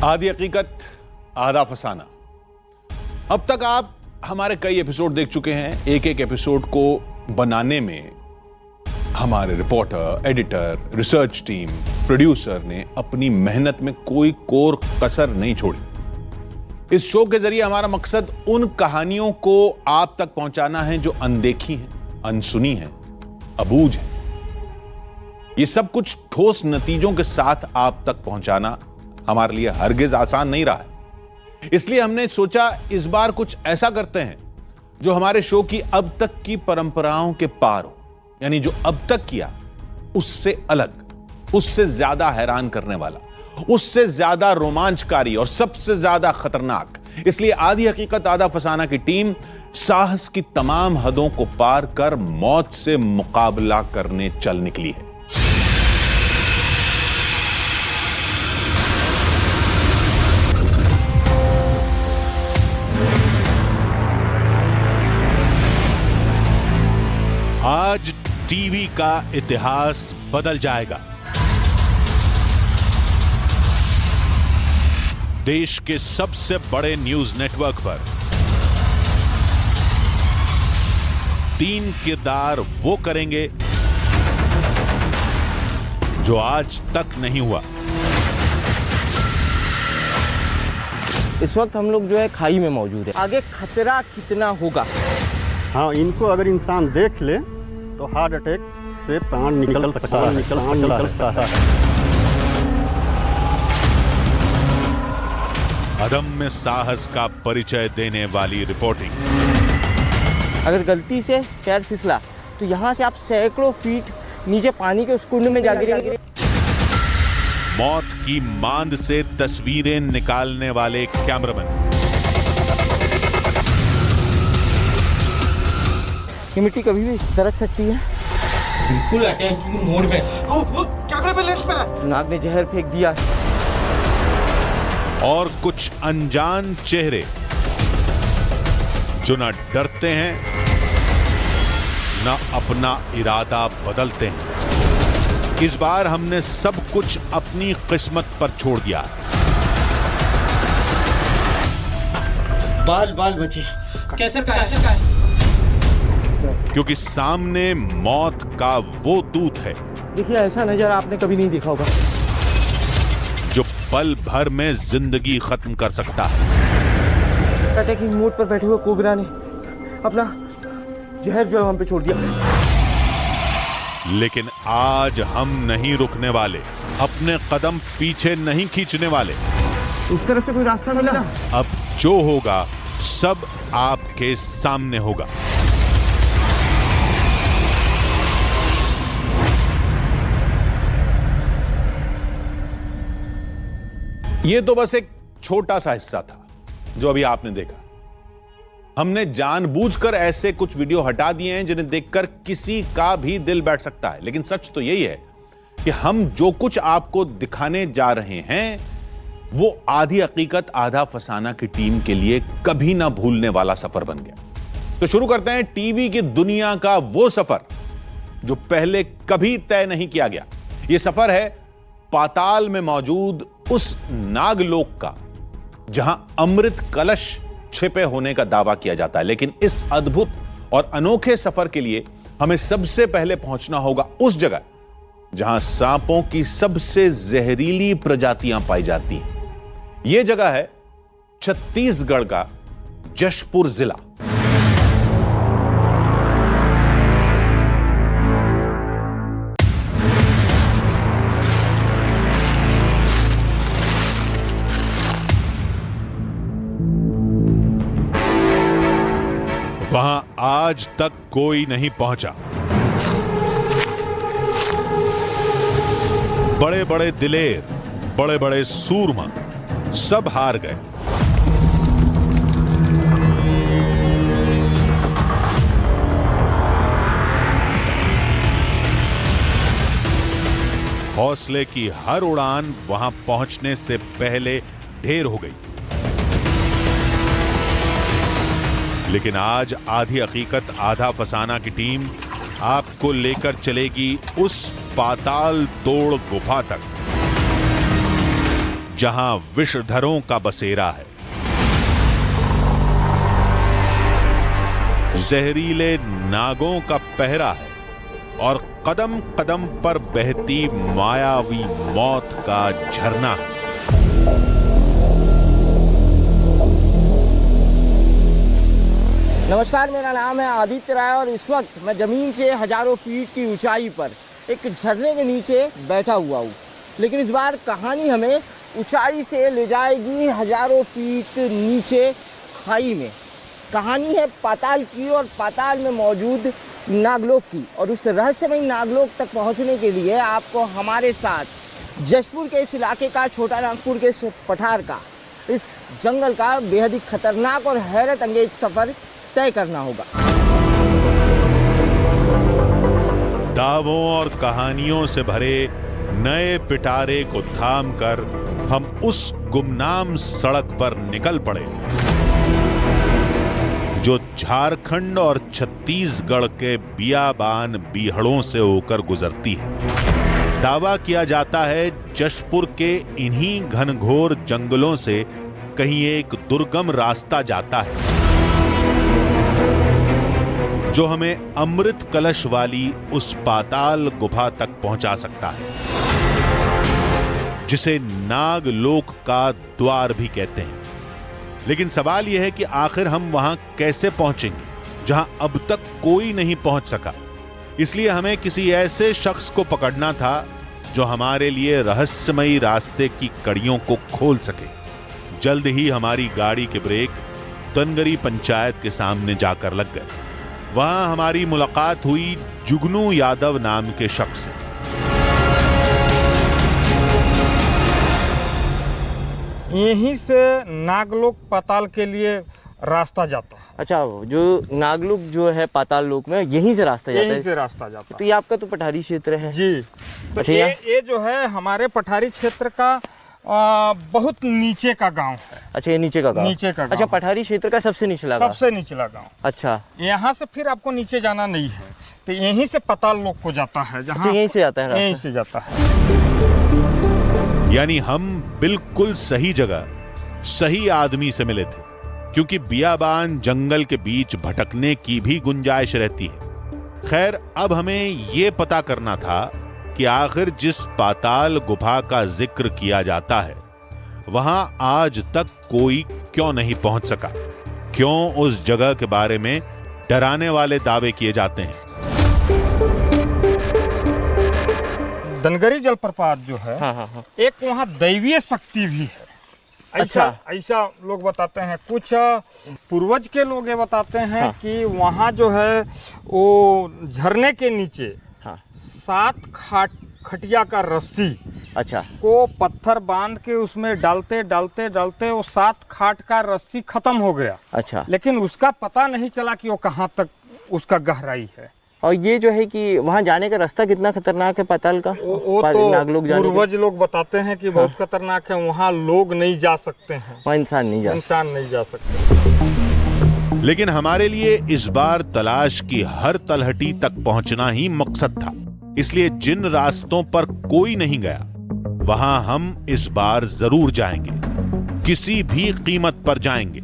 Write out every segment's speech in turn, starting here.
आधी हकीकत आधा फसाना। अब तक आप हमारे कई एपिसोड देख चुके हैं। एक एक एपिसोड को बनाने में हमारे reporter, editor, research team, producer ने अपनी मेहनत में कोई कोर कसर नहीं छोड़ी। इस शो के जरिए हमारा मकसद उन कहानियों को आप तक पहुंचाना है जो अनदेखी हैं, अनसुनी हैं, अबूझ हैं। ये सब कुछ ठोस नतीजों के साथ आप तक पहुंचाना हमारे लिए हरगिज आसान नहीं रहा है। इसलिए हमने सोचा इस बार कुछ ऐसा करते हैं जो हमारे शो की अब तक की परंपराओं के पार हो, यानी जो अब तक किया उससे अलग, उससे ज्यादा हैरान करने वाला, उससे ज्यादा रोमांचकारी और सबसे ज्यादा खतरनाक। इसलिए आधी हकीकत आधा फसाना की टीम साहस की तमाम हदों को पार कर मौत से मुकाबला करने चल निकली है। आज टीवी का इतिहास बदल जाएगा। देश के सबसे बड़े न्यूज नेटवर्क पर 3 किरदार वो करेंगे जो आज तक नहीं हुआ। इस वक्त हम लोग जो है खाई में मौजूद है। आगे खतरा कितना होगा? हाँ, इनको अगर इंसान देख ले तो हार्ट अटैक से प्राण निकल सकता है। अदम्य साहस का परिचय देने वाली रिपोर्टिंग। अगर गलती से पैर फिसला तो यहाँ से आप सैकड़ों फीट नीचे पानी के उस कुंड में जा गिरेंगे। मौत की मांद से तस्वीरें निकालने वाले कैमरामैन। ये मिट्टी कभी भी दरक सकती है। बिल्कुल अटैकिंग मोड में। कैमरे पे लेंस पे नाग ने जहर फेंक दिया। और कुछ अनजान चेहरे जो ना डरते हैं ना अपना इरादा बदलते हैं। इस बार हमने सब कुछ अपनी किस्मत पर छोड़ दिया। बाल बचे। कैसे का क्योंकि सामने मौत का वो दूत है। देखिए, ऐसा नजारा आपने कभी नहीं देखा होगा, जो पल भर में जिंदगी खत्म कर सकता है। अटैकिंग मोड पर बैठे हुए कोबरा ने अपना जहर जो है हम पे छोड़ दिया। लेकिन आज हम नहीं रुकने वाले, अपने कदम पीछे नहीं खींचने वाले। उस तरफ से कोई रास्ता मिला? अब जो होगा सब आपके सामने होगा। यह तो बस एक छोटा सा हिस्सा था जो अभी आपने देखा। हमने जानबूझकर ऐसे कुछ वीडियो हटा दिए हैं जिन्हें देखकर किसी का भी दिल बैठ सकता है। लेकिन सच तो यही है कि हम जो कुछ आपको दिखाने जा रहे हैं वो आधी हकीकत आधा फसाना की टीम के लिए कभी ना भूलने वाला सफर बन गया। तो शुरू करते हैं टीवी की दुनिया का वो सफर जो पहले कभी तय नहीं किया गया। यह सफर है पाताल में मौजूद उस नागलोक का जहां अमृत कलश छिपे होने का दावा किया जाता है। लेकिन इस अद्भुत और अनोखे सफर के लिए हमें सबसे पहले पहुंचना होगा उस जगह जहां सांपों की सबसे जहरीली प्रजातियां पाई जाती हैं। यह जगह है छत्तीसगढ़ का जशपुर जिला। वहां आज तक कोई नहीं पहुंचा। बड़े बड़े दिलेर, बड़े बड़े सूरमा सब हार गए। हौसले की हर उड़ान वहां पहुंचने से पहले ढेर हो गई। लेकिन आज आधी हकीकत आधा फसाना की टीम आपको लेकर चलेगी उस पाताल तोड़ गुफा तक जहां विषधरों का बसेरा है। जहरीले नागों का पहरा है और कदम कदम पर बहती मायावी मौत का झरना है। नमस्कार, मेरा नाम है आदित्य राय और इस वक्त मैं ज़मीन से हजारों फीट की ऊंचाई पर एक झरने के नीचे बैठा हुआ हूँ। लेकिन इस बार कहानी हमें ऊंचाई से ले जाएगी हजारों फीट नीचे खाई में। कहानी है पाताल की और पाताल में मौजूद नागलोक की। और उस रहस्यमय नागलोक तक पहुँचने के लिए आपको हमारे साथ जशपुर के इस इलाके का, छोटा नागपुर के इस पठार का, इस जंगल का बेहद ही खतरनाक और हैरत अंगेज सफ़र तय करना होगा। दावों और कहानियों से भरे नए पिटारे को थाम कर हम उस गुमनाम सड़क पर निकल पड़े जो झारखंड और छत्तीसगढ़ के बियाबान बीहड़ों से होकर गुजरती है। दावा किया जाता है जशपुर के इन्हीं घनघोर जंगलों से कहीं एक दुर्गम रास्ता जाता है जो हमें अमृत कलश वाली उस पाताल गुफा तक पहुंचा सकता है, जिसे नागलोक का द्वार भी कहते हैं। लेकिन सवाल यह है कि आखिर हम वहां कैसे पहुंचेंगे जहां अब तक कोई नहीं पहुंच सका। इसलिए हमें किसी ऐसे शख्स को पकड़ना था जो हमारे लिए रहस्यमयी रास्ते की कड़ियों को खोल सके। जल्द ही हमारी गाड़ी के ब्रेक दनगरी पंचायत के सामने जाकर लग गए। वहां हमारी मुलाकात हुई जुगनू यादव नाम के शख्स से। यहीं से नागलोक पाताल के लिए रास्ता जाता है। अच्छा, जो नागलोक जो है पाताल लोक में, यहीं से रास्ता जाता है? यहीं से रास्ता जाता तो ये आपका तो पठारी क्षेत्र है जी। तो अच्छा, ये जो है हमारे पठारी क्षेत्र का बहुत नीचे का गांव है। अच्छा, ये नीचे का गांव? नीचे का गांव। अच्छा, पठारी क्षेत्र का सबसे निचला गांव? सबसे निचला गांव। अच्छा, यहाँ से फिर आपको नीचे जाना नहीं है, तो यहीं से पाताल लोक को जाता है। अच्छा, यहीं से जाता है रास्ता? यहीं से जाता है। यानी हम बिल्कुल सही जगह सही आदमी से मिले थे, क्योंकि बियाबान जंगल के बीच भटकने की भी गुंजाइश रहती है। खैर, अब हमें यह पता करना था कि आखिर जिस पाताल गुफा का जिक्र किया जाता है वहां आज तक कोई क्यों नहीं पहुंच सका, क्यों उस जगह के बारे में डराने वाले दावे किए जाते हैं। दनगरी जलप्रपात जो है, हाँ। एक वहाँ दैवीय शक्ति भी है। ऐसा लोग बताते हैं। कुछ पूर्वज के लोग ये बताते हैं कि वहाँ जो है वो झरने के नीचे 7 खटिया का रस्सी अच्छा को पत्थर बांध के उसमें डालते डालते डालते वो 7 खाट का रस्सी खत्म हो गया। अच्छा, लेकिन उसका पता नहीं चला कि वो कहाँ तक उसका गहराई है। और ये जो है कि वहाँ जाने का रास्ता कितना खतरनाक है पाताल का? वो तो नागलोक जाने पूर्वज लोग बताते हैं कि बहुत खतरनाक है। वहाँ लोग नहीं जा सकते हैं, वहाँ इंसान नहीं जा सकते। लेकिन हमारे लिए इस बार तलाश की हर तलहटी तक पहुंचना ही मकसद था। इसलिए जिन रास्तों पर कोई नहीं गया वहां हम इस बार जरूर जाएंगे, किसी भी कीमत पर जाएंगे।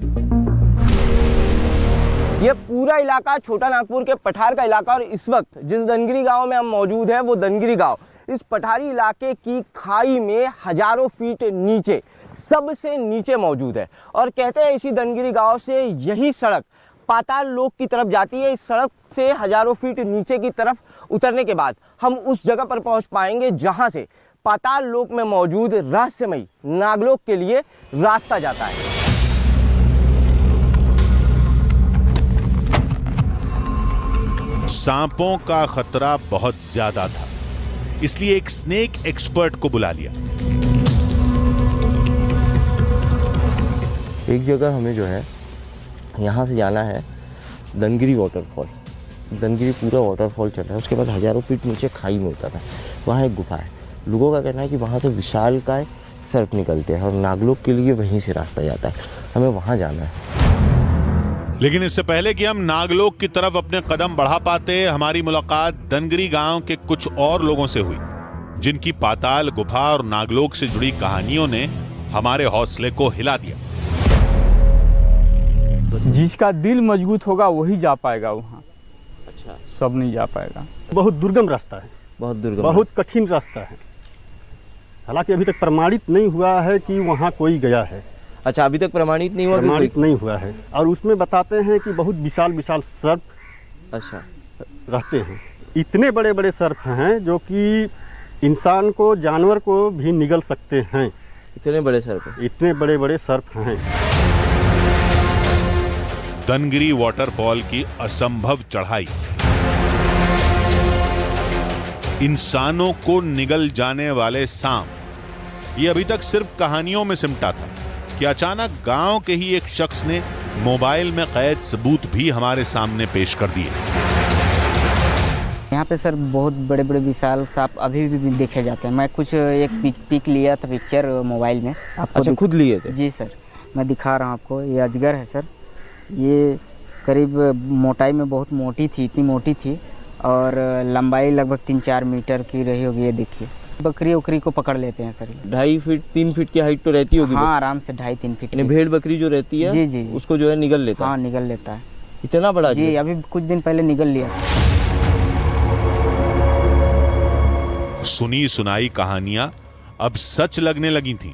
ये पूरा इलाका छोटा नागपुर के पठार का इलाका, और इस वक्त जिस दनगिरी गांव में हम मौजूद हैं वो दनगिरी गांव इस पठारी इलाके की खाई में हजारों फीट नीचे, सबसे नीचे मौजूद है। और कहते हैं इसी दनगिरी गांव से यही सड़क पाताल लोक की तरफ जाती है। इस सड़क से हजारों फीट नीचे की तरफ उतरने के बाद हम उस जगह पर पहुंच पाएंगे जहां से पाताल लोक में मौजूद रहस्यमयी नागलोक के लिए रास्ता जाता है। सांपों का खतरा बहुत ज्यादा था, इसलिए एक स्नेक एक्सपर्ट को बुला लिया। एक जगह हमें जो है यहाँ से जाना है दनगिरी वाटरफॉल। दनगिरी पूरा वाटरफॉल चल रहा है, उसके बाद हजारों फीट नीचे खाई में उतरना है। वहाँ एक गुफा है। लोगों का कहना है कि वहाँ से विशालकाय सर्प निकलते हैं और नागलोक के लिए वहीं से रास्ता जाता है। हमें वहाँ जाना है। लेकिन इससे पहले कि हम नागलोक की तरफ अपने कदम बढ़ा पाते, हमारी मुलाकात दनगिरी गांव के कुछ और लोगों से हुई, जिनकी पाताल गुफा और नागलोक से जुड़ी कहानियों ने हमारे हौसले को हिला दिया। जिसका दिल मजबूत होगा वही जा पाएगा वहाँ, अच्छा, सब नहीं जा पाएगा। बहुत दुर्गम रास्ता है, बहुत दुर्गम, बहुत कठिन रास्ता है। हालांकि अभी तक प्रमाणित नहीं हुआ है कि वहाँ कोई गया है। अच्छा, अभी तक प्रमाणित नहीं हुआ, प्रमाणित नहीं हुआ है। और उसमें बताते हैं कि बहुत विशाल विशाल सर्प अच्छा रहते हैं। इतने बड़े बड़े सर्प हैं जो कि इंसान को, जानवर को भी निगल सकते हैं। इतने बड़े सर्प, इतने बड़े बड़े सर्प हैं। दनगिरी वाटरफॉल की असंभव चढ़ाई इंसानों को निगल जाने वाले सांप, ये अभी तक सिर्फ कहानियों में सिमटा था कि अचानक गांव के ही एक शख्स ने मोबाइल में कैद सबूत भी हमारे सामने पेश कर दिए। यहाँ पे सर बहुत बड़े बड़े विशाल सांप अभी भी देखे जाते हैं। मैं कुछ एक पिक लिया था, पिक्चर मोबाइल में। आपको अच्छा, खुद लिए थे? जी सर, मैं दिखा रहा हूँ आपको। ये अजगर है सर, ये करीब मोटाई में बहुत मोटी थी, इतनी मोटी थी, और लंबाई लगभग 3-4 मीटर की रही होगी। ये देखिए, बकरी उकरी को पकड़ लेते हैं सर। 2.5 फीट 3 फीट की हाइट तो रहती होगी। हाँ, आराम से 2.5-3 फीट। भेड़ बकरी जो रहती है, जी जी, उसको जो है निगल लेता है। हाँ, निगल लेता है। इतना बड़ा जी, अभी कुछ दिन पहले निगल लिया था। सुनी सुनाई कहानियां अब सच लगने लगी थीं,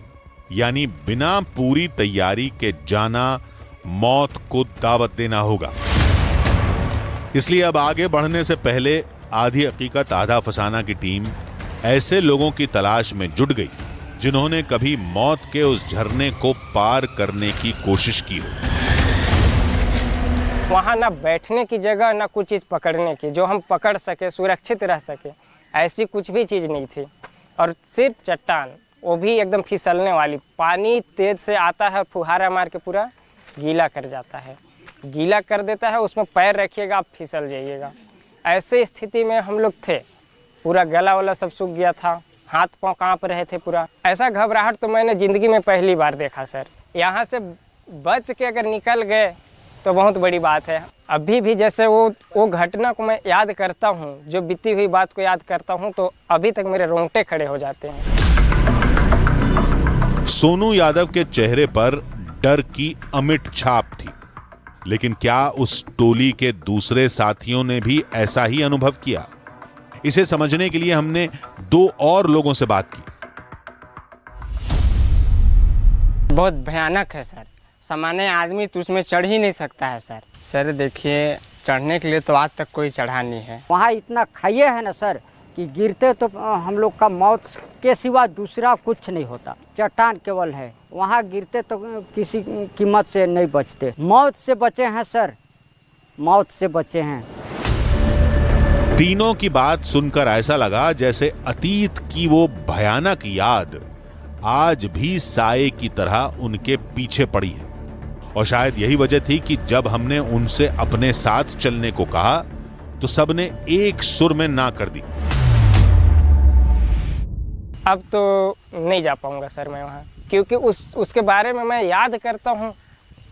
यानी बिना पूरी तैयारी के जाना मौत को दावत देना होगा। इसलिए अब आगे बढ़ने से पहले आधी हकीकत आधा फसाना की टीम ऐसे लोगों की तलाश में जुट गई जिन्होंने कभी मौत के उस झरने को पार करने की कोशिश की हो। वहाँ ना बैठने की जगह, ना कुछ चीज़ पकड़ने की जो हम पकड़ सके, सुरक्षित रह सके, ऐसी कुछ भी चीज़ नहीं थी। और सिर्फ चट्टान, वो भी एकदम फिसलने वाली। पानी तेज़ से आता है, फुहारा मार के पूरा गीला कर जाता है, गीला कर देता है। उसमें पैर रखिएगा, आप फिसल जाइएगा। ऐसे स्थिति में हम लोग थे। पूरा गला वाला सब सूख गया था, हाथ पांव कांप रहे थे पूरा। ऐसा घबराहट तो मैंने ज़िंदगी में पहली बार देखा सर। यहाँ से बच के अगर निकल गए तो बहुत बड़ी बात है। अभी भी जैसे वो घटना को मैं याद करता हूँ, जो बीती हुई बात को याद करता हूँ, तो अभी तक मेरे रोंगटे खड़े हो जाते हैं। सोनू यादव के चेहरे पर डर की अमिट छाप थी, लेकिन क्या उस टोली के दूसरे साथियों ने भी ऐसा ही अनुभव किया? इसे समझने के लिए हमने 2 और लोगों से बात की। बहुत भयानक है सर, सामान्य आदमी तो उसमें चढ़ ही नहीं सकता है सर। सर देखिए, चढ़ने के लिए तो आज तक कोई चढ़ा नहीं है। वहाँ इतना खाइए है ना सर कि गिरते तो हम लोग का मौत के सिवा दूसरा कुछ नहीं होता। चट्टान केवल है, वहाँ गिरते तो किसी कीमत से नहीं बचते। मौत से बचे हैं सर, मौत से बचे हैं। तीनों की बात सुनकर ऐसा लगा जैसे अतीत की वो भयानक याद आज भी साए की तरह उनके पीछे पड़ी है। और शायद यही वजह थी कि जब हमने उनसे अपने साथ चलने को कहा तो सबने एक सुर में ना कर दी। अब तो नहीं जा पाऊंगा सर मैं वहाँ, क्योंकि उसके बारे में मैं याद करता हूँ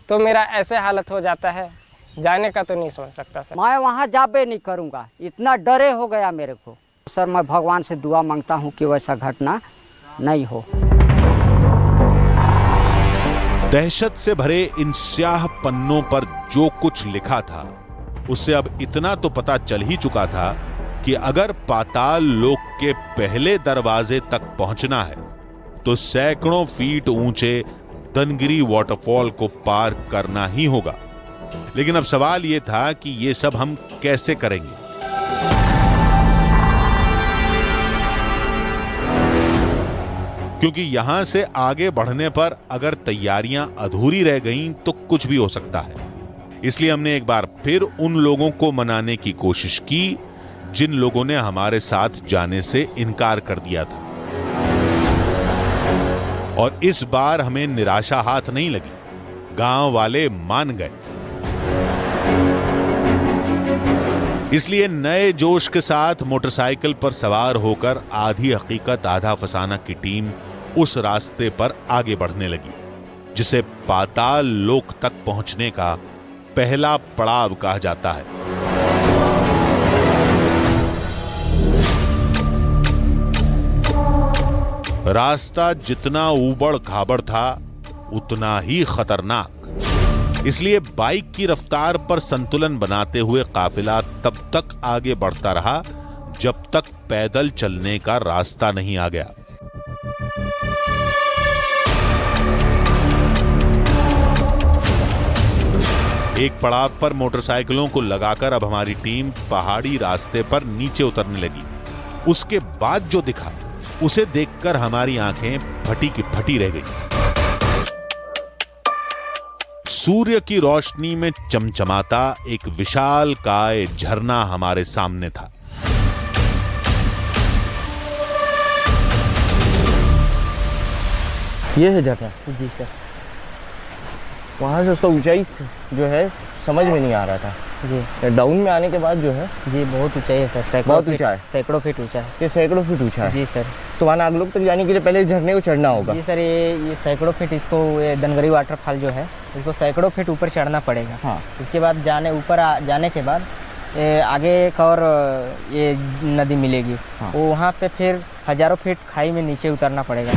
तो मेरा ऐसे हालत हो जाता है, जाने का तो नहीं सोच सकता सर। मैं वहाँ जाबे नहीं करूँगा, इतना डरे हो गया मेरे को सर। मैं भगवान से दुआ मांगता हूँ कि वैसा घटना नहीं हो। दहशत से भरे इन स्याह पन्नों पर जो कुछ लिखा था उससे अब इतना तो पता चल ही चुका था कि अगर पाताल लोक के पहले दरवाजे तक पहुंचना है तो सैकड़ों फीट ऊंचे दनगिरी वाटरफॉल को पार करना ही होगा। लेकिन अब सवाल यह था कि यह सब हम कैसे करेंगे। क्योंकि यहां से आगे बढ़ने पर अगर तैयारियां अधूरी रह गईं तो कुछ भी हो सकता है। इसलिए हमने एक बार फिर उन लोगों को मनाने की कोशिश की जिन लोगों ने हमारे साथ जाने से इनकार कर दिया था। और इस बार हमें निराशा हाथ नहीं लगी, गांव वाले मान गए। इसलिए नए जोश के साथ मोटरसाइकिल पर सवार होकर आधी हकीकत आधा फसाना की टीम उस रास्ते पर आगे बढ़ने लगी जिसे पाताल लोक तक पहुंचने का पहला पड़ाव कहा जाता है। रास्ता जितना ऊबड़ खाबड़ था उतना ही खतरनाक। इसलिए बाइक की रफ्तार पर संतुलन बनाते हुए काफिला तब तक आगे बढ़ता रहा जब तक पैदल चलने का रास्ता नहीं आ गया। एक पड़ाव पर मोटरसाइकिलों को लगाकर अब हमारी टीम पहाड़ी रास्ते पर नीचे उतरने लगी। उसके बाद जो दिखा उसे देखकर हमारी आंखें फटी की फटी रह गई। सूर्य की रोशनी में चमचमाता एक विशालकाय झरना हमारे सामने था। ये है झरना? जी सर। वहाँ से उसका ऊंचाई जो है समझ में नहीं आ रहा था जी। डाउन में आने के बाद जो है जी बहुत ऊंचाई है सर, बहुत ऊंचा है, सैकड़ों फीट ऊंचा है। ये सैकड़ों फीट ऊंचा है जी सर। तो वहाँ नागलोक तक जाने के लिए पहले इस झरने को चढ़ना होगा? जी सर, ये सैकड़ों फीट, इसको ये दनगरी वाटरफॉल जो है इसको सैकड़ों फीट ऊपर चढ़ना पड़ेगा। हाँ। इसके बाद जाने के बाद आगे एक और ये नदी मिलेगी। हाँ। वो वहाँ पे फिर हजारों फीट खाई में नीचे उतरना पड़ेगा।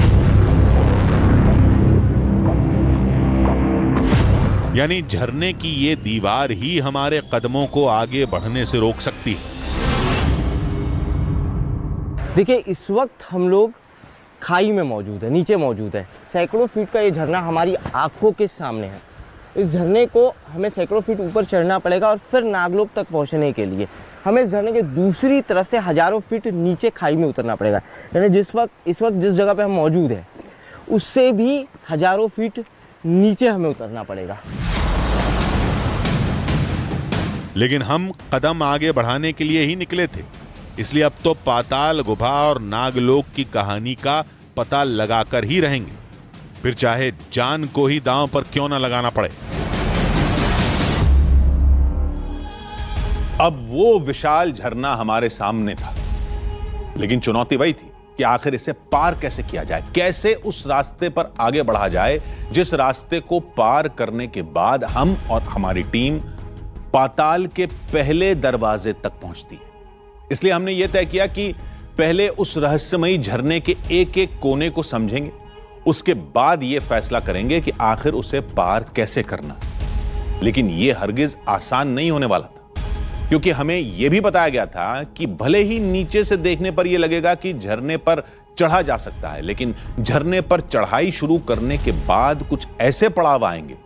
यानी झरने की ये दीवार ही हमारे कदमों को आगे बढ़ने से रोक सकती है। देखिए, इस वक्त हम लोग खाई में मौजूद है, नीचे मौजूद है। सैकड़ों फीट का ये झरना हमारी आंखों के सामने है। इस झरने को हमें सैकड़ों फीट ऊपर चढ़ना पड़ेगा और फिर नागलोक तक पहुंचने के लिए हमें इस झरने के दूसरी तरफ से हजारों फीट नीचे खाई में उतरना पड़ेगा। यानी इस वक्त जिस जगह पे हम मौजूद हैं उससे भी हजारों फीट नीचे हमें उतरना पड़ेगा। लेकिन हम कदम आगे बढ़ाने के लिए ही निकले थे, इसलिए अब तो पाताल गुफा और नागलोक की कहानी का पता लगाकर ही रहेंगे, फिर चाहे जान को ही दांव पर क्यों ना लगाना पड़े। अब वो विशाल झरना हमारे सामने था, लेकिन चुनौती वही थी कि आखिर इसे पार कैसे किया जाए, कैसे उस रास्ते पर आगे बढ़ा जाए जिस रास्ते को पार करने के बाद हम और हमारी टीम पाताल के पहले दरवाजे तक पहुंचती है। इसलिए हमने यह तय किया कि पहले उस रहस्यमयी झरने के एक एक कोने को समझेंगे, उसके बाद यह फैसला करेंगे कि आखिर उसे पार कैसे करना। लेकिन यह हरगिज आसान नहीं होने वाला था, क्योंकि हमें यह भी बताया गया था कि भले ही नीचे से देखने पर यह लगेगा कि झरने पर चढ़ा जा सकता है, लेकिन झरने पर चढ़ाई शुरू करने के बाद कुछ ऐसे पड़ाव आएंगे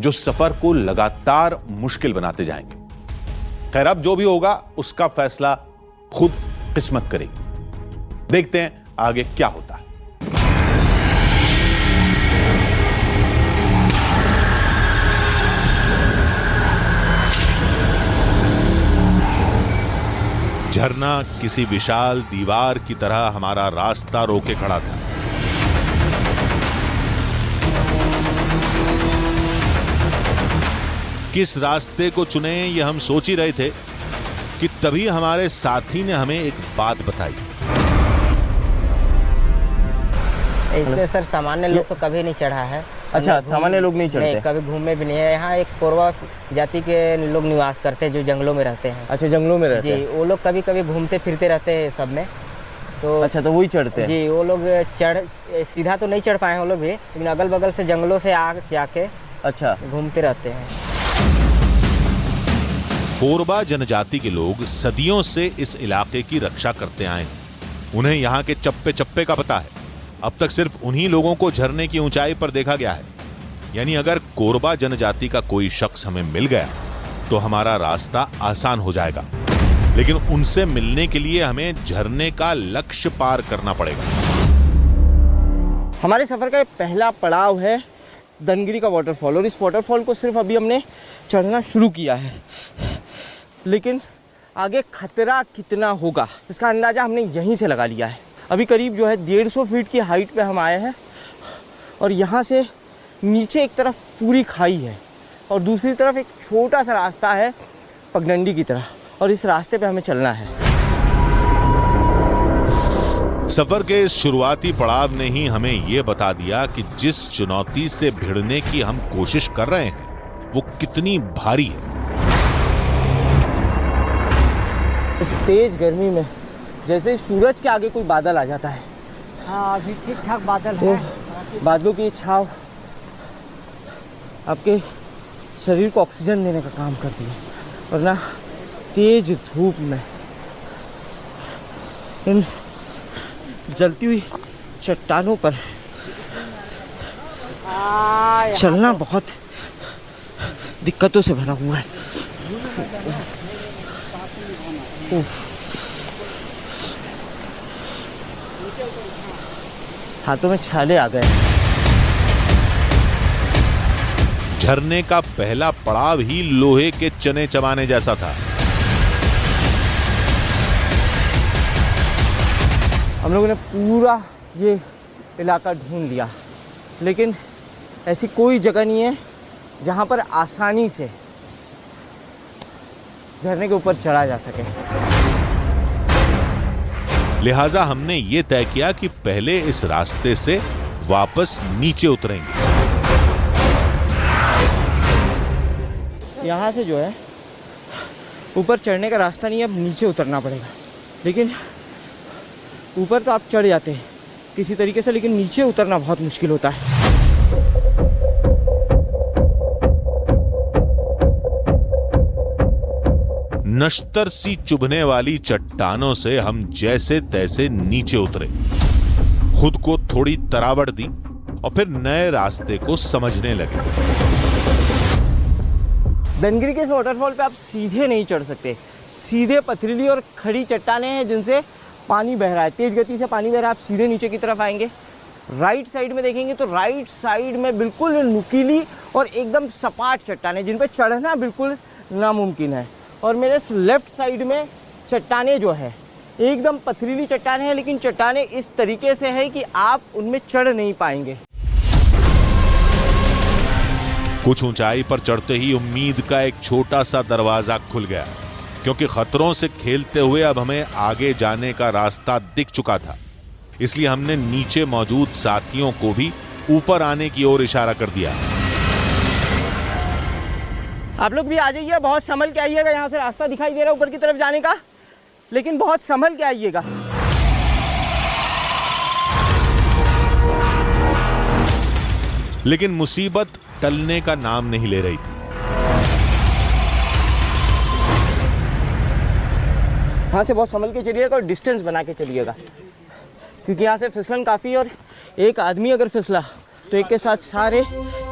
जो सफर को लगातार मुश्किल बनाते जाएंगे। खैर, अब जो भी होगा उसका फैसला खुद किस्मत करेगी। देखते हैं आगे क्या होता है। झरना किसी विशाल दीवार की तरह हमारा रास्ता रोके खड़ा था। किस रास्ते को चुने ये हम सोच ही रहे थे कि तभी हमारे साथी ने हमें एक बात बताई। इसमें सर सामान्य लोग तो कभी नहीं चढ़ा है। अच्छा, सामान्य लोग नहीं चढ़ते? कभी घूमे भी नहीं है। यहाँ एक कोरवा जाति के लोग निवास करते हैं जो जंगलों में रहते हैं। अच्छा, जंगलों में रहते हैं जी। वो लोग कभी कभी घूमते फिरते रहते हैं सब में। तो अच्छा, तो वही चढ़ते हैं? जी। वो लोग सीधा तो नहीं चढ़ पाए वो लोग भी, लेकिन अगल बगल से जंगलों से जाके अच्छा घूमते रहते हैं। कोरबा जनजाति के लोग सदियों से इस इलाके की रक्षा करते आए हैं। उन्हें यहाँ के चप्पे चप्पे का पता है। अब तक सिर्फ उन्हीं लोगों को झरने की ऊंचाई पर देखा गया है। यानी अगर कोरबा जनजाति का कोई शख्स हमें मिल गया तो हमारा रास्ता आसान हो जाएगा, लेकिन उनसे मिलने के लिए हमें झरने का लक्ष्य पार करना पड़ेगा। हमारे सफर का पहला पड़ाव है दनगिरी का वाटरफॉल, और इस वाटरफॉल को सिर्फ अभी हमने चढ़ना शुरू किया है, लेकिन आगे खतरा कितना होगा इसका अंदाज़ा हमने यहीं से लगा लिया है। अभी करीब जो है 150 फीट की हाइट पे हम आए हैं, और यहाँ से नीचे एक तरफ पूरी खाई है और दूसरी तरफ एक छोटा सा रास्ता है पगडंडी की तरह, और इस रास्ते पे हमें चलना है। सफर के इस शुरुआती पड़ाव ने ही हमें यह बता दिया कि जिस चुनौती से भिड़ने की हम कोशिश कर रहे हैं वो कितनी भारी है। इस तेज गर्मी में जैसे ही सूरज के आगे कोई बादल आ जाता है हाँ अभी ठीक ठाक बादल तो है। बादलों की छाव आपके शरीर को ऑक्सीजन देने का काम करती है, वरना तेज धूप में इन जलती हुई चट्टानों पर चलना बहुत दिक्कतों से भरा हुआ है। उफ। हाथों में छाले आ गए। झरने का पहला पड़ाव ही लोहे के चने चबाने जैसा था। हम लोगों ने पूरा ये इलाका ढूंढ लिया, लेकिन ऐसी कोई जगह नहीं है जहां पर आसानी से झरने के ऊपर चढ़ा जा सके। लिहाजा हमने ये तय किया कि पहले इस रास्ते से वापस नीचे उतरेंगे। यहाँ से जो है ऊपर चढ़ने का रास्ता नहीं है, अब नीचे उतरना पड़ेगा। लेकिन ऊपर तो आप चढ़ जाते हैं किसी तरीके से, लेकिन नीचे उतरना बहुत मुश्किल होता है। नश्तर सी चुभने वाली चट्टानों से हम जैसे तैसे नीचे उतरे, खुद को थोड़ी तरावट दी और फिर नए रास्ते को समझने लगे। धनगिरी के इस वाटरफॉल पे आप सीधे नहीं चढ़ सकते। सीधे पथरीली और खड़ी चट्टानें हैं जिनसे पानी बह रहा है, तेज गति से पानी बह रहा है। आप सीधे नीचे की तरफ आएंगे, राइट साइड में देखेंगे तो राइट साइड में बिल्कुल नुकीली और एकदम सपाट चट्टानें जिन पे चढ़ना बिल्कुल नामुमकिन है। और मेरे लेफ्ट साइड में चट्टानें जो है एकदम पथरीली चट्टानें हैं, लेकिन चट्टानें इस तरीके से है कि आप उनमें चढ़ नहीं पाएंगे। कुछ ऊंचाई पर चढ़ते ही उम्मीद का एक छोटा सा दरवाजा खुल गया, क्योंकि खतरों से खेलते हुए अब हमें आगे जाने का रास्ता दिख चुका था। इसलिए हमने नीचे मौजूद साथियों को भी ऊपर आने की ओर इशारा कर दिया। आप लोग भी आ जाइए, बहुत संभल के आइएगा। यहाँ से रास्ता दिखाई दे रहा है ऊपर की तरफ जाने का, लेकिन बहुत संभल के आइएगा। लेकिन मुसीबत टलने का नाम नहीं ले रही थी। यहाँ से बहुत संभल के चलिएगा और डिस्टेंस बना के चलिएगा, क्योंकि यहाँ से फिसलन काफ़ी है और एक आदमी अगर फिसला तो एक के साथ सारे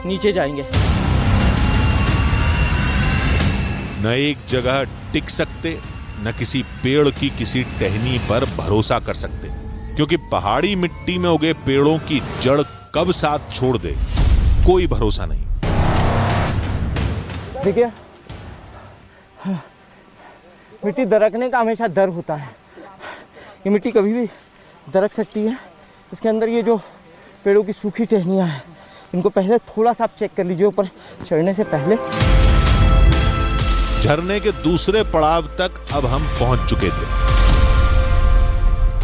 नीचे जाएंगे। न एक जगह टिक सकते, न किसी पेड़ की किसी टहनी पर भरोसा कर सकते, क्योंकि पहाड़ी मिट्टी में उगे पेड़ों की जड़ कब साथ छोड़ दे कोई भरोसा नहीं। देखिए, मिट्टी दरकने का हमेशा डर होता है। ये मिट्टी कभी भी दरक सकती है। इसके अंदर ये जो पेड़ों की सूखी टहनियाँ हैं, इनको पहले थोड़ा सा आप चेक कर लीजिए ऊपर चढ़ने से पहले। झरने के दूसरे पड़ाव तक अब हम पहुंच चुके थे।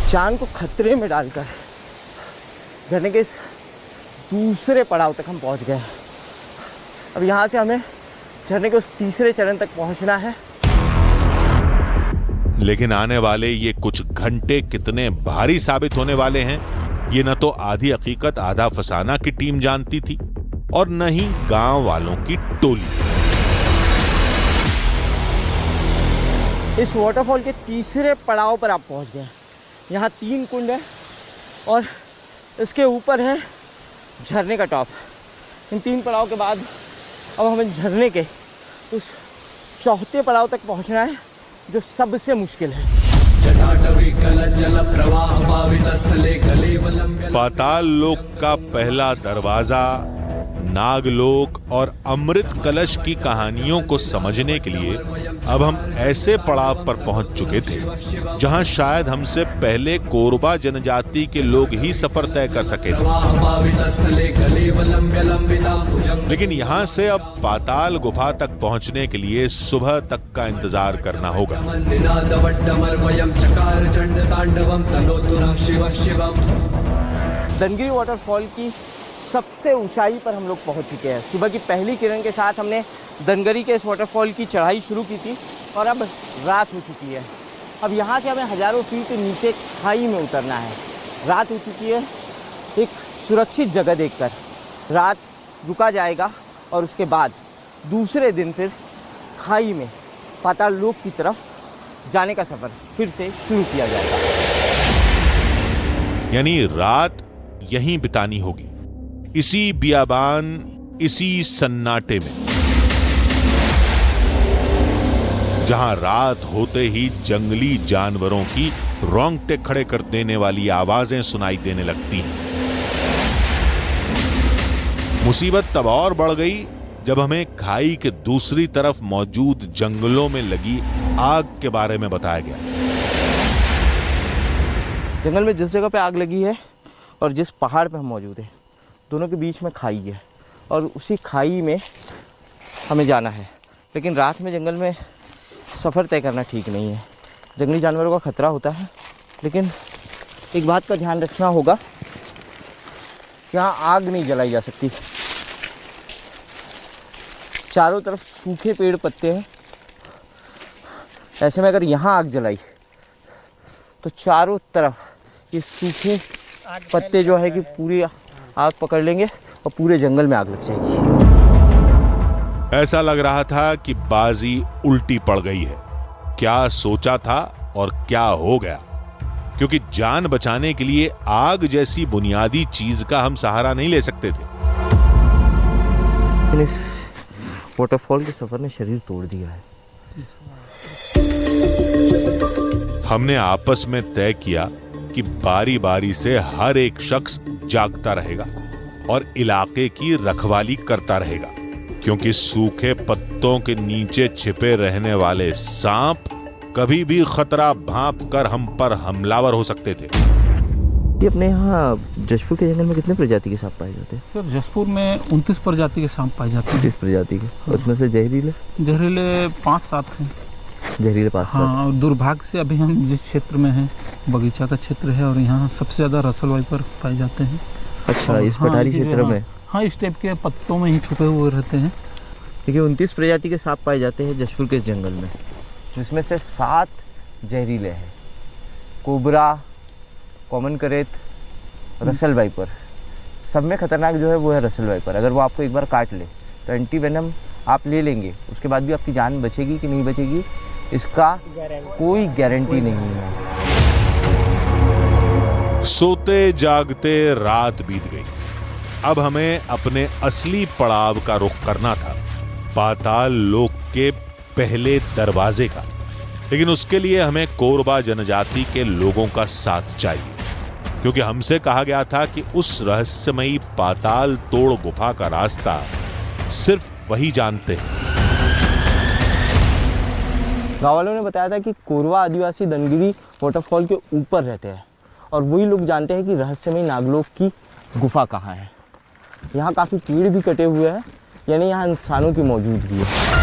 जान को खतरे में डालकर झरने के इस दूसरे पड़ाव तक हम पहुंच गए। अब यहाँ से हमें झरने के उस तीसरे चरण तक पहुंचना है। लेकिन आने वाले ये कुछ घंटे कितने भारी साबित होने वाले हैं, ये न तो आधी हकीकत आधा फसाना की टीम जानती थी और न ही गांव वालों की टोली। इस वाटरफॉल के तीसरे पड़ाव पर आप पहुंच गए। यहाँ 3 कुंड है और इसके ऊपर है झरने का टॉप। इन 3 पड़ाव के बाद अब हमें झरने के उस चौथे पड़ाव तक पहुंचना है, जो सबसे मुश्किल है। पाताल लोक का पहला दरवाजा, नागलोक और अमृत कलश की कहानियों को समझने के लिए अब हम ऐसे पड़ाव पर पहुंच चुके थे जहां शायद हमसे पहले कोरबा जनजाति के लोग ही सफर तय कर सके थे। लेकिन यहां से अब पाताल गुफा तक पहुंचने के लिए सुबह तक का इंतजार करना होगा। धनगिरी वाटरफॉल की सबसे ऊंचाई पर हम लोग पहुंच चुके हैं। सुबह की पहली किरण के साथ हमने धनगिरी के इस वाटरफॉल की चढ़ाई शुरू की थी और अब रात हो चुकी है। अब यहाँ से हमें हज़ारों फीट नीचे खाई में उतरना है। रात हो चुकी है। एक सुरक्षित जगह देखकर रात रुका जाएगा और उसके बाद दूसरे दिन फिर खाई में पाताल लोक की तरफ जाने का सफ़र फिर से शुरू किया जाएगा। यानी रात यहीं बितानी होगी, इसी बियाबान, इसी सन्नाटे में, जहां रात होते ही जंगली जानवरों की रोंगटे खड़े कर देने वाली आवाजें सुनाई देने लगती हैं। मुसीबत तब और बढ़ गई जब हमें खाई के दूसरी तरफ मौजूद जंगलों में लगी आग के बारे में बताया गया। जंगल में जिस जगह पे आग लगी है और जिस पहाड़ पे हम मौजूद हैं, दोनों के बीच में खाई है और उसी खाई में हमें जाना है। लेकिन रात में जंगल में सफ़र तय करना ठीक नहीं है, जंगली जानवरों का खतरा होता है। लेकिन एक बात का ध्यान रखना होगा, यहाँ आग नहीं जलाई जा सकती। चारों तरफ सूखे पेड़ पत्ते हैं, ऐसे में अगर यहाँ आग जलाई तो चारों तरफ ये सूखे पत्ते जो है कि पूरी आग पकड़ लेंगे और पूरे जंगल में आग लग जाएगी। ऐसा लग रहा था कि बाजी उल्टी पड़ गई है। क्या सोचा था और क्या हो गया, क्योंकि जान बचाने के लिए आग जैसी बुनियादी चीज का हम सहारा नहीं ले सकते थे। इस वाटरफॉल के सफर ने शरीर तोड़ दिया है। हमने आपस में तय किया कि बारी बारी से हर एक शख्स जागता रहेगा और इलाके की रखवाली करता रहेगा, क्योंकि सूखे पत्तों के नीचे छिपे रहने वाले सांप कभी भी खतरा भांप कर हम पर हमलावर हो सकते थे। ये अपने यहाँ जशपुर के जंगल में कितने प्रजाति के सांप पाए जाते हैं? सर जशपुर में 29 प्रजाति के सांप पाए जाते हैं। 30 प्रजाति के, उसमें से जहरीले 5-7 हैं। जहरीले 5-7। हाँ, और दुर्भाग्य से अभी हम जिस क्षेत्र में हैं, बगीचा का क्षेत्र है, और यहाँ सबसे ज़्यादा रसल वाइपर पाए जाते हैं। अच्छा, इस पठारी क्षेत्र में? हाँ, इस टाइप के पत्तों में ही छुपे हुए रहते हैं। देखिए 29 प्रजाति के सांप पाए जाते हैं जशपुर के जंगल में, जिसमें से 7 जहरीले हैं। कोबरा, कॉमन करेत, रसल वाइपर, सब में खतरनाक जो है वो है रसल वाइपर। अगर वो आपको एक बार काट ले तो एंटी वेनम आप ले लेंगे, उसके बाद भी आपकी जान बचेगी कि नहीं बचेगी इसका कोई गारंटी नहीं है। सोते जागते रात बीत गई। अब हमें अपने असली पड़ाव का रुख करना था, पाताल लोक के पहले दरवाजे का। लेकिन उसके लिए हमें कोरबा जनजाति के लोगों का साथ चाहिए, क्योंकि हमसे कहा गया था कि उस रहस्यमयी पाताल तोड़ गुफा का रास्ता सिर्फ वही जानते हैं। गाँव वालों ने बताया था कि कोरवा आदिवासी दनगिरी वाटरफॉल के ऊपर रहते हैं और वही लोग जानते हैं कि रहस्यमयी नागलोक की गुफा कहाँ है। यहाँ काफ़ी पेड़ भी कटे हुए हैं, यानी यहाँ इंसानों की मौजूदगी है।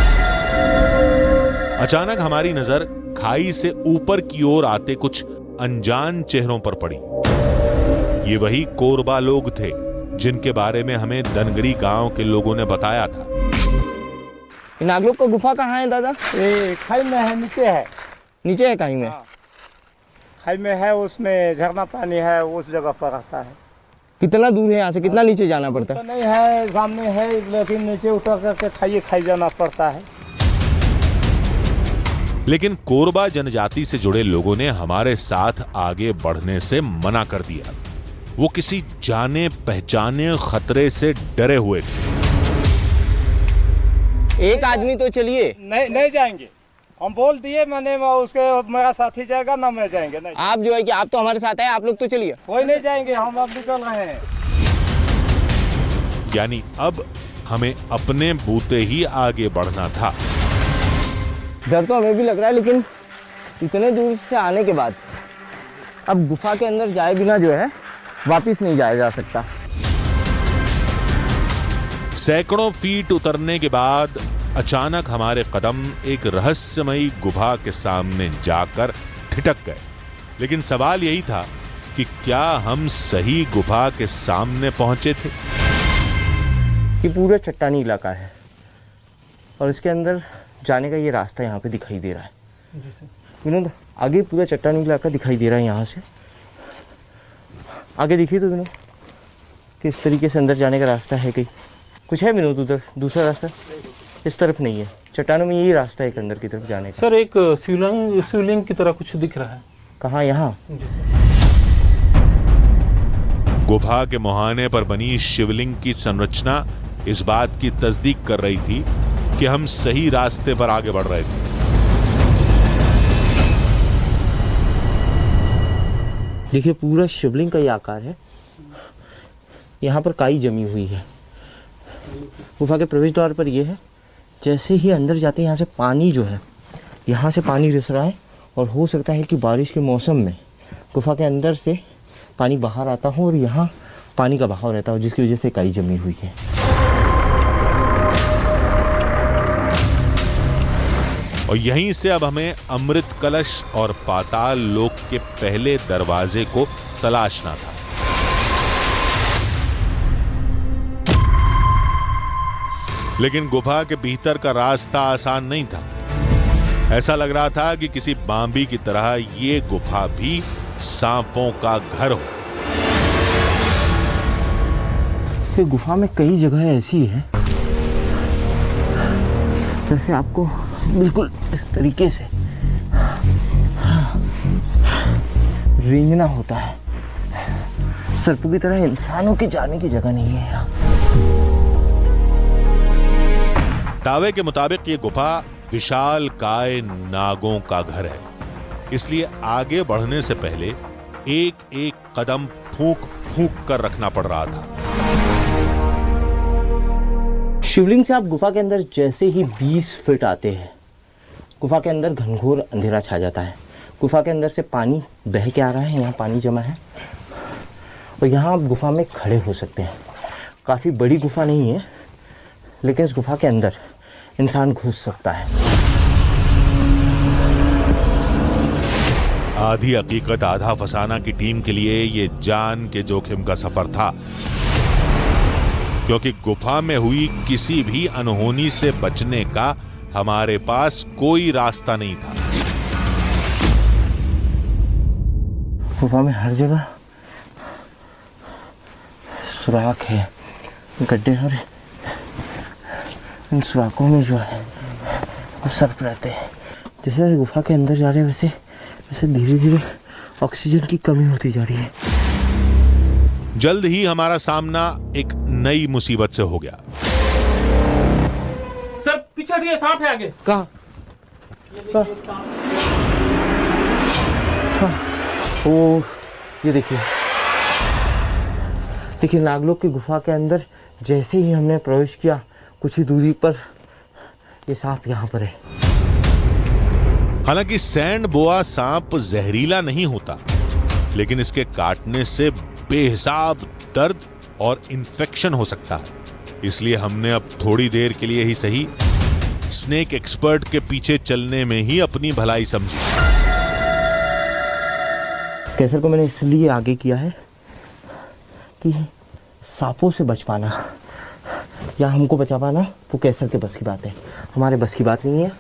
अचानक हमारी नजर खाई से ऊपर की ओर आते कुछ अनजान चेहरों पर पड़ी। ये वही कोरबा लोग थे जिनके बारे में हमें दनगरी गांव के लोगों ने बताया था। नागलोक का गुफा कहाँ है दादा? ये खाई में है, नीचे है। नीचे है कहीं में? खाई में है, उसमें झरना पानी है, उस जगह पर रहता है। कितना दूर है यहाँ से, कितना नीचे जाना पड़ता है? तो नहीं है, सामने है, लेकिन नीचे उतर करके खाई जाना पड़ता है। लेकिन कोरबा जनजाति से जुड़े लोगों ने हमारे साथ आगे बढ़ने से मना कर दिया। वो किसी जाने पहचाने खतरे से डरे हुए थे। एक आदमी तो चलिए। नहीं जाएंगे, हम बोल दिए, मैंने उसके मेरा साथी जाएगा ना, मैं जाएंगे नहीं। आप जो है कि आप तो हमारे साथ हैं, आप लोग तो चलिए। कोई नहीं जाएंगे, हम अब निकल रहे हैं। यानी अब हमें अपने बूते ही आगे बढ़ना था। डर तो हमें भी लग रहा है, लेकिन इतने दूर से आने के बाद अब गुफा के अंदर जाए बिना जो है वापिस नहीं जाया जा सकता। सैकड़ों फीट उतरने के बाद अचानक हमारे कदम एक रहस्यमयी गुफा के सामने जाकर ठिठक गए। लेकिन सवाल यही था कि क्या हम सही गुफा के सामने पहुंचे थे? ये पूरा चट्टानी इलाका है और इसके अंदर जाने का ये रास्ता यहाँ पे दिखाई दे रहा है। विनोद, आगे पूरा चट्टानी इलाका दिखाई दे रहा है यहाँ से। आगे देखिए तो विनोद, किस तरीके से अंदर जाने का रास्ता है। कहीं कुछ है विनोद उधर दूसरा रास्ता? इस तरफ नहीं है, चट्टानों में यही रास्ता है एक अंदर की तरफ जाने का। सर एक शिवलिंग की तरह कुछ दिख रहा है। कहाँ? यहाँ? गुफा के मुहाने पर बनी शिवलिंग की संरचना इस बात की तस्दीक कर रही थी कि हम सही रास्ते पर आगे बढ़ रहे थे। देखिए पूरा शिवलिंग का ये आकार है। यहाँ पर काई जमी हुई है। गुफा के प्रवेश द्वार पर ये है। जैसे ही अंदर जाते हैं यहाँ से पानी जो है, यहाँ से पानी रिस रहा है और हो सकता है कि बारिश के मौसम में गुफा के अंदर से पानी बाहर आता हो और यहाँ पानी का बहाव रहता हो, जिसकी वजह से काई जमी हुई है। और यहीं से अब हमें अमृत कलश और पाताल लोक के पहले दरवाजे को तलाशना था। लेकिन गुफा के भीतर का रास्ता आसान नहीं था। ऐसा लग रहा था कि किसी बांबी की तरह ये गुफा भी सांपों का घर हो। ये गुफा में कई जगह ऐसी है जैसे आपको बिल्कुल इस तरीके से रेंगना होता है। सर्पों की तरह इंसानों के जाने की जगह नहीं है यहाँ। दावे के मुताबिक ये गुफा विशाल काय नागों का घर है, इसलिए आगे बढ़ने से पहले एक एक कदम फूंक फूंक कर रखना पड़ रहा था। शिवलिंग से आप गुफा के अंदर जैसे ही 20 फीट आते हैं, गुफा के अंदर घनघोर अंधेरा छा जाता है। गुफा के अंदर से पानी बह के आ रहा है, यहाँ पानी जमा है और यहाँ आप गुफा में खड़े हो सकते हैं। काफ़ी बड़ी गुफा नहीं है, लेकिन इस गुफा के अंदर इंसान घुस सकता है। आधी हकीकत आधा फसाना की टीम के लिए ये जान के जोखिम का सफर था, क्योंकि गुफा में हुई किसी भी अनहोनी से बचने का हमारे पास कोई रास्ता नहीं था। गुफा में हर जगह सुराख है, गड्ढे हैं। इन सुराखों में जो है वो सर्प रहते हैं। जैसे जैसे गुफा के अंदर जा रहे हैं वैसे वैसे धीरे धीरे ऑक्सीजन की कमी होती जा रही है। जल्द ही हमारा सामना एक नई मुसीबत से हो गया। सर पीछे हटिए, सांप है आगे। कहाँ? ओ ये देखिए, देखिए नागलोक की गुफा के अंदर जैसे ही हमने प्रवेश किया, कुछ ही दूरी पर ये सांप यहाँ पर है। हालांकि सैंड बोआ सांप जहरीला नहीं होता, लेकिन इसके काटने से बेहिसाब दर्द और इन्फेक्शन हो सकता है। इसलिए हमने अब थोड़ी देर के लिए ही सही स्नेक एक्सपर्ट के पीछे चलने में ही अपनी भलाई समझी। कैसर को मैंने इसलिए आगे किया है कि सांपों से बच पाना या हमको बचा पाना वो कैसर के बस की बात है, हमारे बस की बात नहीं है।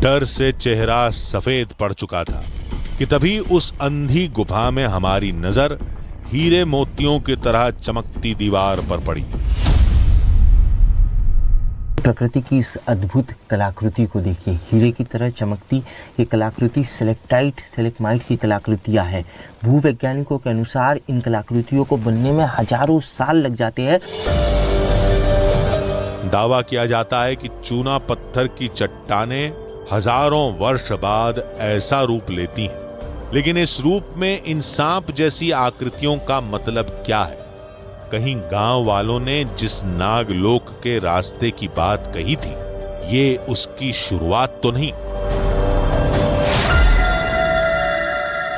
डर से चेहरा सफेद पड़ चुका था कि तभी उस अंधी गुफा में हमारी नजर हीरे मोतियों की तरह चमकती दीवार पर पड़ी। प्रकृति की इस अद्भुत कलाकृति को देखिए, हीरे की तरह चमकती ये कलाकृति सेलेक्टाइट सेलेक्माइट की कलाकृतियां हैं। भूवैज्ञानिकों के अनुसार इन कलाकृतियों को बनने में हजारों साल लग जाते हैं। दावा किया जाता है कि चूना पत्थर की चट्टानें हजारों वर्ष बाद ऐसा रूप लेती हैं, लेकिन इस रूप में इन सांप जैसी आकृतियों का मतलब क्या है? कहीं गांव वालों ने जिस नागलोक के रास्ते की बात कही थी, ये उसकी शुरुआत तो नहीं?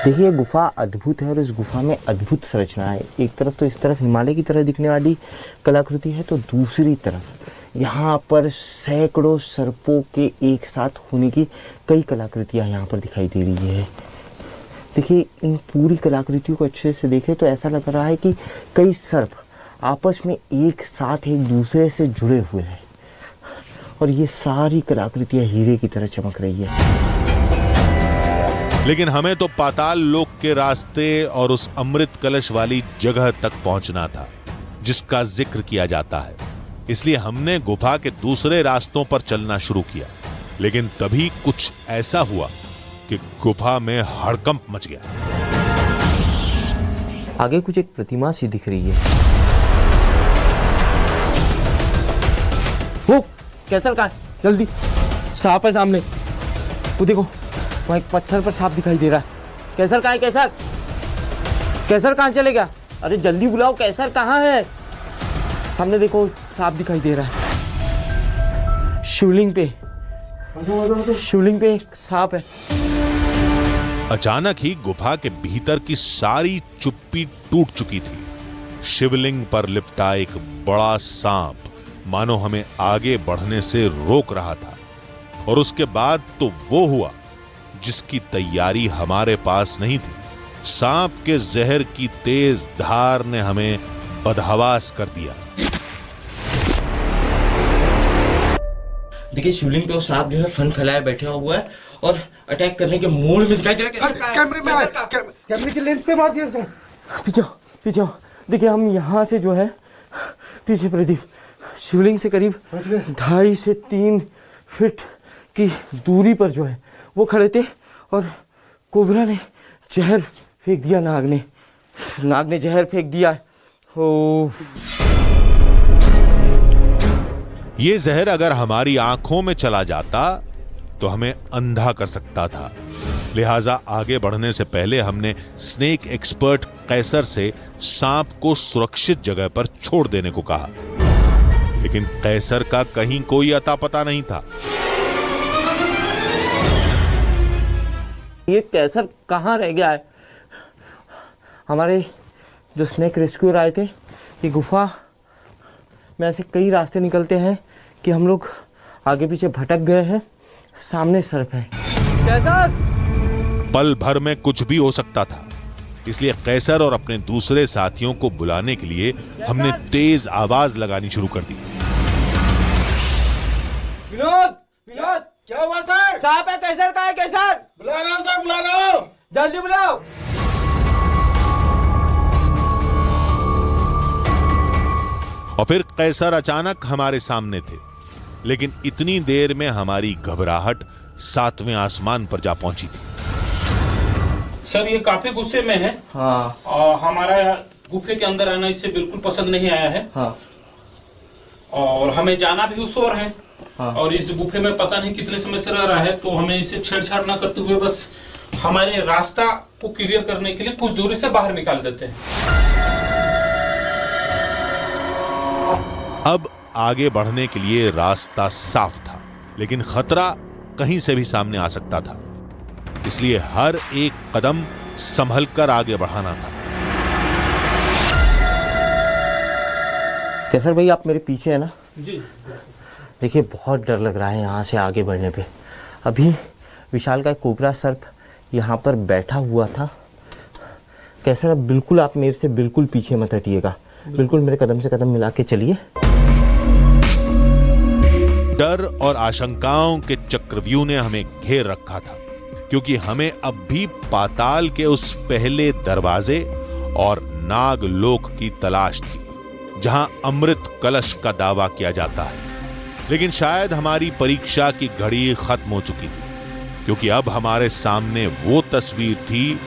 देखिए गुफा अद्भुत है और इस गुफा में अद्भुत संरचना है। एक तरफ तो इस तरफ हिमालय की तरह दिखने वाली कलाकृति है, तो दूसरी तरफ यहाँ पर सैकड़ों सर्पों के एक साथ होने की कई कलाकृतियाँ यहाँ पर दिखाई दे रही है। देखिए इन पूरी कलाकृतियों को अच्छे से देखें तो ऐसा लग रहा है कि कई सर्प आपस में एक साथ एक दूसरे से जुड़े हुए हैं और ये सारी कलाकृतियाँ हीरे की तरह चमक रही है। लेकिन हमें तो पाताल लोक के रास्ते और उस अमृत कलश वाली जगह तक पहुंचना था जिसका जिक्र किया जाता है। इसलिए हमने गुफा के दूसरे रास्तों पर चलना शुरू किया, लेकिन तभी कुछ ऐसा हुआ कि गुफा में हड़कंप मच गया। आगे कुछ एक प्रतिमा सी दिख रही है। वो कैसल का जल्दी, सांप है सामने, वो देखो वहाँ एक पत्थर पर सांप दिखाई दे रहा है। कैसर कहाँ है? कैसर, कैसर कहाँ चले गया? अरे जल्दी बुलाओ, कैसर कहाँ है? सामने देखो सांप दिखाई दे रहा है। शिवलिंग पे एक सांप है। अचानक ही गुफा के भीतर की सारी चुप्पी टूट चुकी थी। शिवलिंग पर लिपटा एक बड़ा सांप मानो हमें आगे बढ़ने से रोक रहा था। और उसके बाद तो वो हुआ जिसकी तैयारी हमारे पास नहीं थी। सांप के जहर की तेज धार ने हमें बदहवास कर दिया। देखिए शिवलिंग पे वो सांप जो है फन फैलाए बैठा हुआ है और अटैक करने के मूड में दिखाई दे रहा है। कैमरे की लेंस पे मार दिया सर। पीछे आओ। देखिए हम यहाँ से जो है पीछे प्रदीप शिवलिंग से करीब 2.5 से 3 फीट की दूरी पर जो है वो खड़े थे और कोबरा ने जहर फेंक दिया। नाग ने जहर फेंक दिया। ओ ये जहर अगर हमारी आंखों में चला जाता तो हमें अंधा कर सकता था। लिहाजा आगे बढ़ने से पहले हमने स्नेक एक्सपर्ट कैसर से सांप को सुरक्षित जगह पर छोड़ देने को कहा, लेकिन कैसर का कहीं कोई अता पता नहीं था। ये कैसर कहाँ रह गया है? हमारे जो स्नेक रेस्क्यूअर आए थे, ये गुफा में ऐसे कई रास्ते निकलते हैं कि हम लोग आगे पीछे भटक गए हैं। सामने सर्प है। कैसर! पल भर में कुछ भी हो सकता था, इसलिए कैसर और अपने दूसरे साथियों को बुलाने के लिए हमने तेज आवाज लगानी शुरू कर दी। विनोद, क्या हुआ सर? सांप है। कैसर कहाँ है? कैसर बुला रहा हूं सर, बुला रहा हूं, जल्दी बुलाओ। और फिर कैसर अचानक हमारे सामने थे, लेकिन इतनी देर में हमारी घबराहट 7वें आसमान पर जा पहुंची थी। सर ये काफी गुस्से में है। हाँ। और हमारा गुफे के अंदर आना इसे बिल्कुल पसंद नहीं आया है। हाँ। और हमें जाना भी उस ओर है। हाँ। और इस गुफे में पता नहीं कितने समय से रह रहा है, तो हमें इसे छेड़छाड़ ना करते हुए बस हमारे रास्ता को क्लियर करने के लिए कुछ दूरी से बाहर निकाल देते हैं। अब आगे बढ़ने के लिए रास्ता साफ था, लेकिन खतरा कहीं से भी सामने आ सकता था, इसलिए हर एक कदम संभल कर आगे बढ़ाना था। कैसर भाई आप मेरे पीछे है ना? जी। देखिए बहुत डर लग रहा है यहाँ से आगे बढ़ने पे। अभी विशाल का कोबरा सर्प यहाँ पर बैठा हुआ था। कैसर अब बिल्कुल आप मेरे से बिल्कुल पीछे मत हटिएगा, बिल्कुल मेरे कदम से कदम मिला के चलिए। डर और आशंकाओं के चक्रव्यूह ने हमें घेर रखा था, क्योंकि हमें अब भी पाताल के उस पहले दरवाजे और नागलोक की तलाश थी जहां अमृत कलश का दावा किया जाता है। लेकिन शायद हमारी परीक्षा की घड़ी खत्म हो चुकी थी, क्योंकि अब हमारे सामने वो तस्वीर थी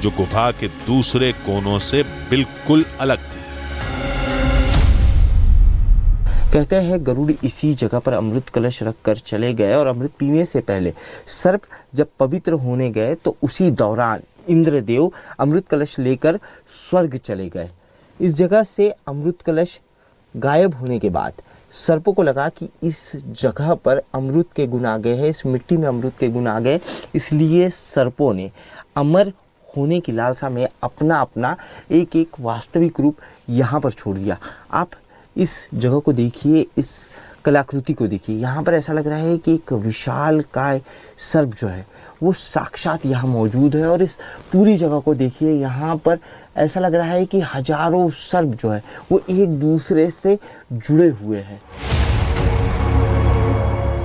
जो गुफा के दूसरे कोनों से बिल्कुल अलग थी। कहते हैं गरुड़ इसी जगह पर अमृत कलश रखकर चले गए और अमृत पीने से पहले सर्प जब पवित्र होने गए तो उसी दौरान इंद्रदेव अमृत कलश लेकर स्वर्ग चले गए। इस जगह से अमृत कलश गायब होने के बाद सर्पों को लगा कि इस जगह पर अमृत के गुण आ गए हैं, इस मिट्टी में अमृत के गुण आ गए, इसलिए सर्पों ने अमर होने की लालसा में अपना अपना एक एक वास्तविक रूप यहाँ पर छोड़ दिया। आप इस जगह को देखिए, इस कलाकृति को देखिए, यहाँ पर ऐसा लग रहा है कि एक विशाल काय सर्प जो है वो साक्षात यहाँ मौजूद है। और इस पूरी जगह को देखिए, यहाँ पर ऐसा लग रहा है कि हजारों सर्प जो है वो एक दूसरे से जुड़े हुए हैं।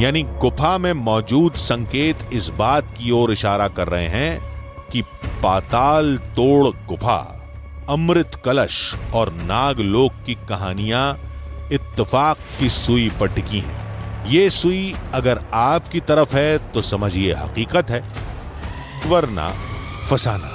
यानी गुफा में मौजूद संकेत इस बात की ओर इशारा कर रहे हैं कि पाताल तोड़ गुफा, अमृत कलश और नागलोक की कहानियां इत्तेफाक की सुई पर टिकी हैं। ये सुई अगर आपकी तरफ है तो समझिए हकीकत है, वरना फसाना।